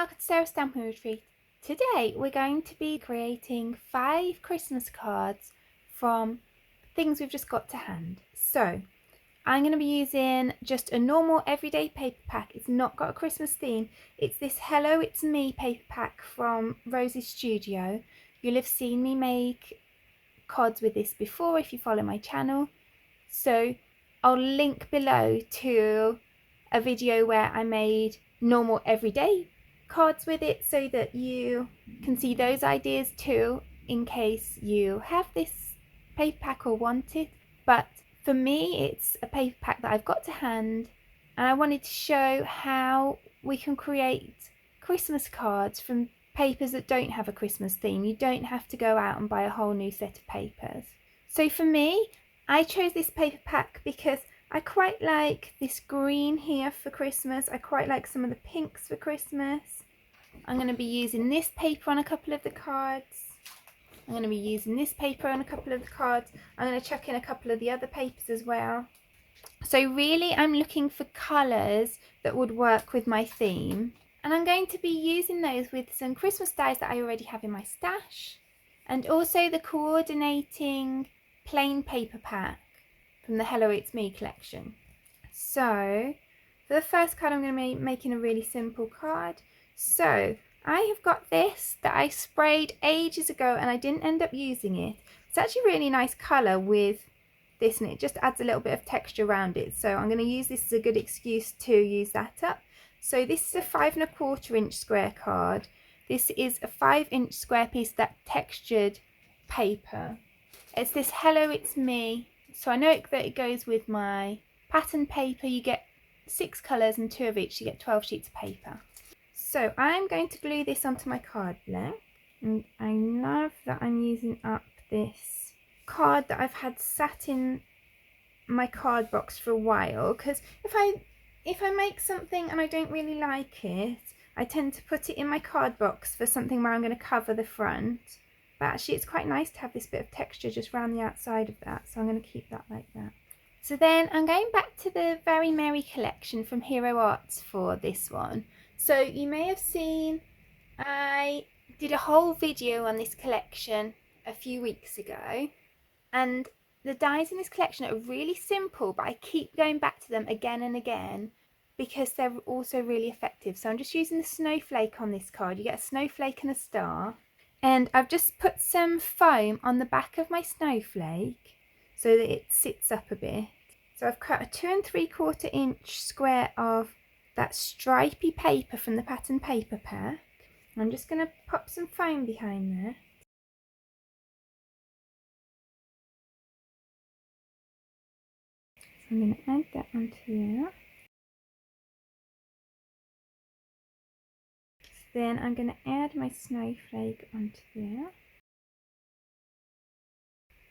welcome to Sarah's Stamping Retreat. Today we're going to be creating 5 Christmas cards from things we've just got to hand. So I'm going to be using just a normal everyday paper pack. It's not got a Christmas theme. It's this Hello It's Me paper pack from Rosie's Studio. You'll have seen me make cards with this before if you follow my channel. So I'll link below to a video where I made normal everyday cards with it so that you can see those ideas too in case you have this paper pack or want it. But for me it's a paper pack that I've got to hand, and I wanted to show how we can create Christmas cards from papers that don't have a Christmas theme. You don't have to go out and buy a whole new set of papers. So for me, I chose this paper pack because I quite like this green here for Christmas. I quite like some of the pinks for Christmas. I'm going to be using this paper on a couple of the cards. I'm going to be using this paper on a couple of the cards. I'm going to chuck in a couple of the other papers as well. So really I'm looking for colours that would work with my theme. And I'm going to be using those with some Christmas dies that I already have in my stash. And also the coordinating plain paper pack from the Hello It's Me collection. So for the first card I'm going to be making a really simple card. So I have got this that I sprayed ages ago and I didn't end up using it. It's actually a really nice colour with this, and it just adds a little bit of texture around it. So I'm going to use this as a good excuse to use that up. So this is a 5 1/4 inch square card. This is a 5-inch square piece of that textured paper. It's this Hello It's Me. So I know that it goes with my pattern paper. You get 6 colours and 2 of each. You get 12 sheets of paper. So I'm going to glue this onto my card blank. And I love that I'm using up this card that I've had sat in my card box for a while. Because if I make something and I don't really like it, I tend to put it in my card box for something where I'm going to cover the front. But actually it's quite nice to have this bit of texture just around the outside of that, so I'm going to keep that like that. So then I'm going back to the Very Merry collection from Hero Arts for this one. So you may have seen I did a whole video on this collection a few weeks ago, and the dies in this collection are really simple, but I keep going back to them again and again because they're also really effective. So I'm just using the snowflake on this card. You get a snowflake and a star. And I've just put some foam on the back of my snowflake so that it sits up a bit. So I've cut a 2 3/4 inch square of that stripy paper from the pattern paper pack. I'm just going to pop some foam behind there. So I'm going to add that onto there. Then I'm going to add my snowflake onto there.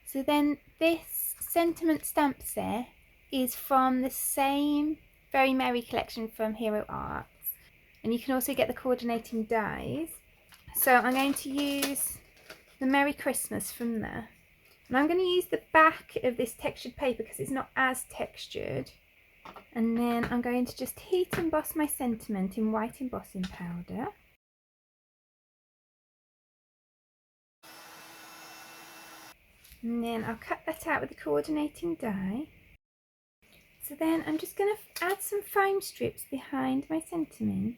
So then this sentiment stamp set is from the same Very Merry collection from Hero Arts. And you can also get the coordinating dies. So I'm going to use the Merry Christmas from there. And I'm going to use the back of this textured paper because it's not as textured. And then I'm going to just heat emboss my sentiment in white embossing powder. And then I'll cut that out with the coordinating die. So then I'm just going to add some foam strips behind my sentiment.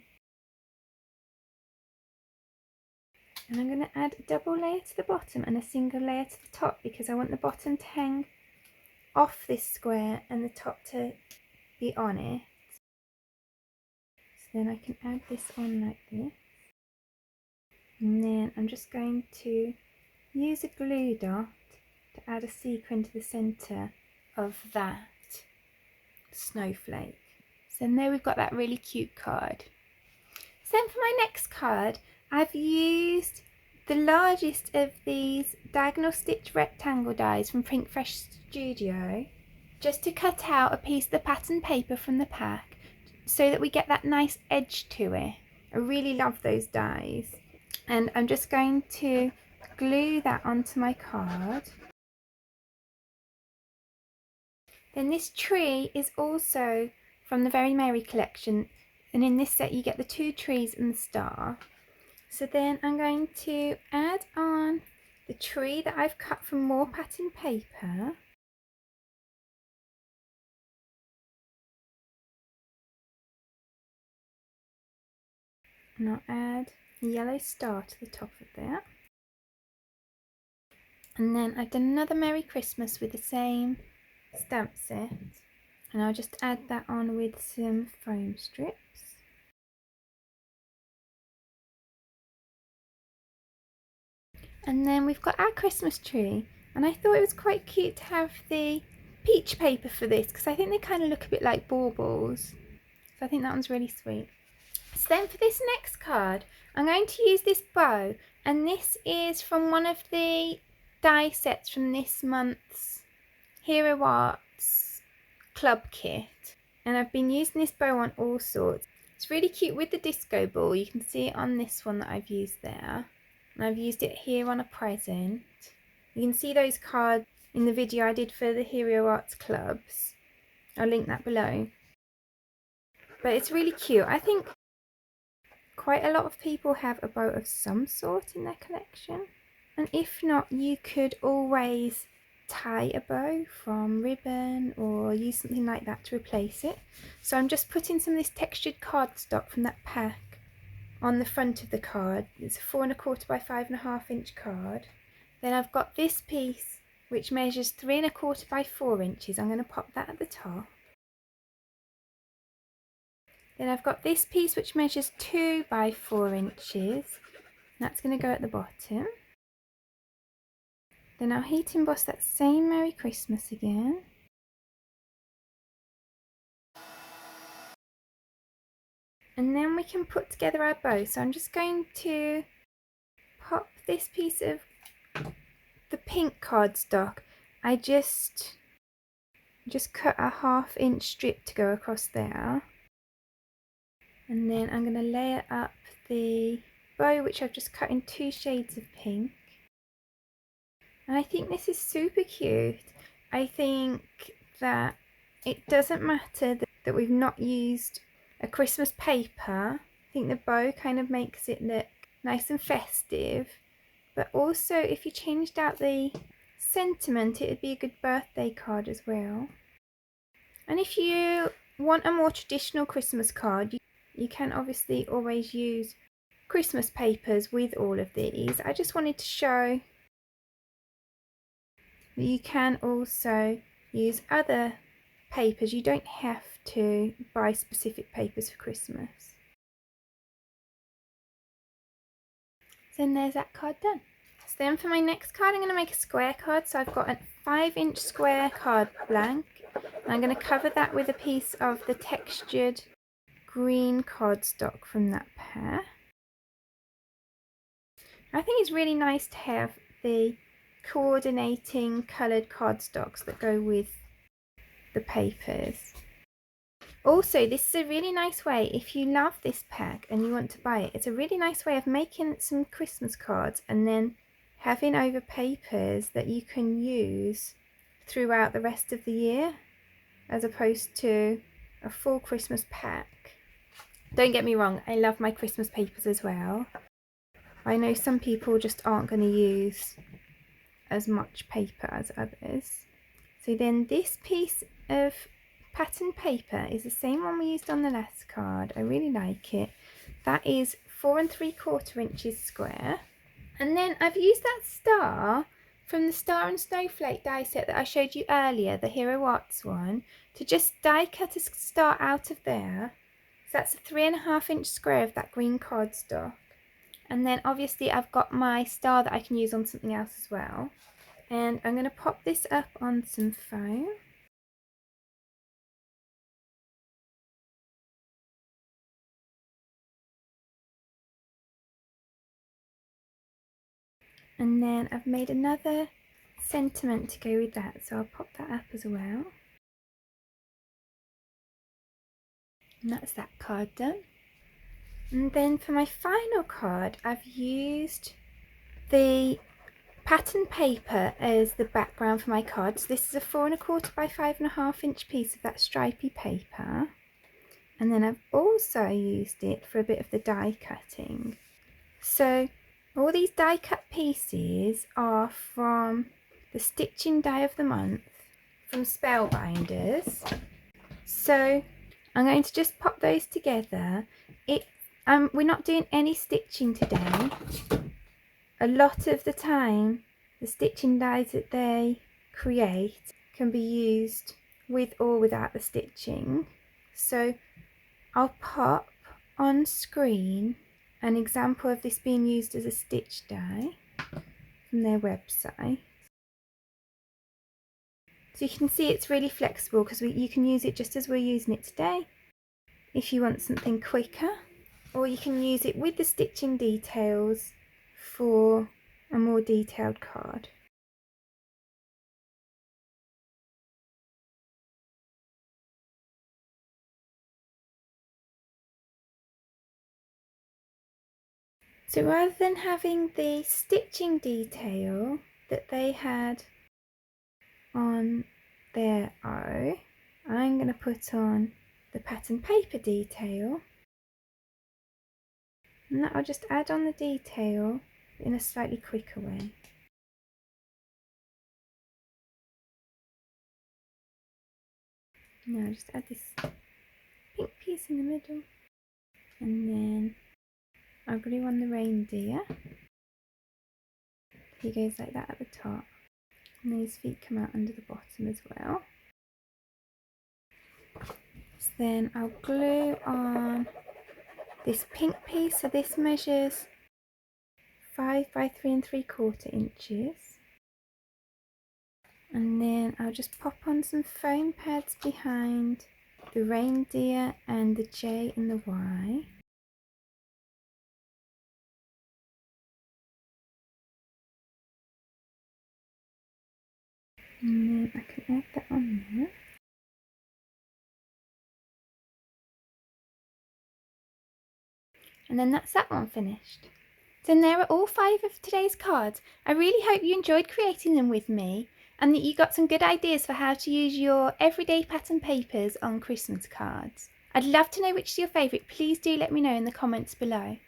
And I'm going to add a double layer to the bottom and a single layer to the top because I want the bottom to hang off this square and the top to be on it. So then I can add this on like this. And then I'm just going to use a glue dot to add a sequin to the centre of that snowflake. So now we've got that really cute card. So then for my next card, I've used the largest of these diagonal stitch rectangle dies from Pinkfresh Studio just to cut out a piece of the pattern paper from the pack so that we get that nice edge to it. I really love those dies. And I'm just going to glue that onto my card. Then this tree is also from the Very Merry collection. And in this set you get the 2 trees and the star. So then I'm going to add on the tree that I've cut from more pattern paper. And I'll add a yellow star to the top of that. And then I've done another Merry Christmas with the same stamp set. And I'll just add that on with some foam strips. And then we've got our Christmas tree. And I thought it was quite cute to have the peach paper for this, because I think they kind of look a bit like baubles. So I think that one's really sweet. So then for this next card, I'm going to use this bow, and this is from one of the die sets from this month's Hero Arts Club kit. And I've been using this bow on all sorts. It's really cute with the disco ball. You can see it on this one that I've used there. And I've used it here on a present. You can see those cards in the video I did for the Hero Arts Clubs. I'll link that below. But it's really cute. I think quite a lot of people have a bow of some sort in their collection. And if not, you could always tie a bow from ribbon or use something like that to replace it. So I'm just putting some of this textured cardstock from that pack on the front of the card. It's a 4 1/4 by 5 1/2 inch card. Then I've got this piece which measures 3 1/4 by 4 inches. I'm going to pop that at the top. Then I've got this piece which measures 2 by 4 inches. That's going to go at the bottom. Then I'll heat emboss that same Merry Christmas again. And then we can put together our bow. So I'm just going to pop this piece of the pink cardstock. I just cut a 1/2 inch strip to go across there. And then I'm going to layer up the bow, which I've just cut in 2 shades of pink. And I think this is super cute. I think that it doesn't matter that we've not used a Christmas paper. I think the bow kind of makes it look nice and festive. But also if you changed out the sentiment, it would be a good birthday card as well. And if you want a more traditional Christmas card, you can obviously always use Christmas papers with all of these. I just wanted to show that you can also use other papers. You don't have to buy specific papers for Christmas. So then there's that card done. So then for my next card, I'm going to make a square card. So I've got a 5-inch square card blank. I'm going to cover that with a piece of the textured green cardstock from that pair. I think it's really nice to have the coordinating coloured cardstocks that go with the papers. Also, this is a really nice way, if you love this pack and you want to buy it, it's a really nice way of making some Christmas cards and then having over papers that you can use throughout the rest of the year, as opposed to a full Christmas pack. Don't get me wrong, I love my Christmas papers as well. I know some people just aren't going to use as much paper as others. So then this piece of pattern paper is the same one we used on the last card. I really like it. That is 4 3/4 inches square. And then I've used that star from the Star and Snowflake die set that I showed you earlier, the Hero Arts one, to just die cut a star out of there. So that's a 3 1/2 inch square of that green cardstock. And then obviously I've got my star that I can use on something else as well. And I'm going to pop this up on some foam. And then I've made another sentiment to go with that, so I'll pop that up as well. And that's that card done. And then for my final card, I've used the pattern paper as the background for my card. So this is a 4 1/4 by 5 1/2 inch piece of that stripy paper. and then I've also used it for a bit of the die cutting. So all these die cut pieces are from the stitching die of the month from Spellbinders. So I'm going to just pop those together. We're not doing any stitching today. A lot of the time the stitching dies that they create can be used with or without the stitching. So I'll pop on screen an example of this being used as a stitch die from their website. So you can see it's really flexible because you can use it just as we're using it today if you want something quicker, or you can use it with the stitching details for a more detailed card. So rather than having the stitching detail that they had on their O, I'm going to put on the pattern paper detail, and that will just add on the detail in a slightly quicker way. Now just add this pink piece in the middle, and then I'll glue on the reindeer. He goes like that at the top, and these feet come out under the bottom as well. So then I'll glue on this pink piece. So this measures 5 by 3 3/4 inches, and then I'll just pop on some foam pads behind the reindeer and the J and the Y. And then I can add that on there. And then that's that one finished. So there are all 5 of today's cards. I really hope you enjoyed creating them with me and that you got some good ideas for how to use your everyday pattern papers on Christmas cards. I'd love to know which is your favourite. Please do let me know in the comments below.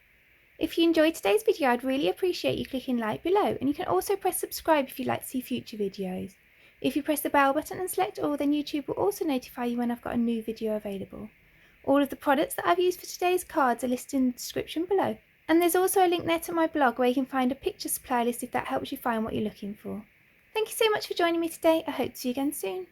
If you enjoyed today's video, I'd really appreciate you clicking like below, and you can also press subscribe if you'd like to see future videos. If you press the bell button and select all, then YouTube will also notify you when I've got a new video available. All of the products that I've used for today's cards are listed in the description below. And there's also a link there to my blog where you can find a picture supply list if that helps you find what you're looking for. Thank you so much for joining me today. I hope to see you again soon.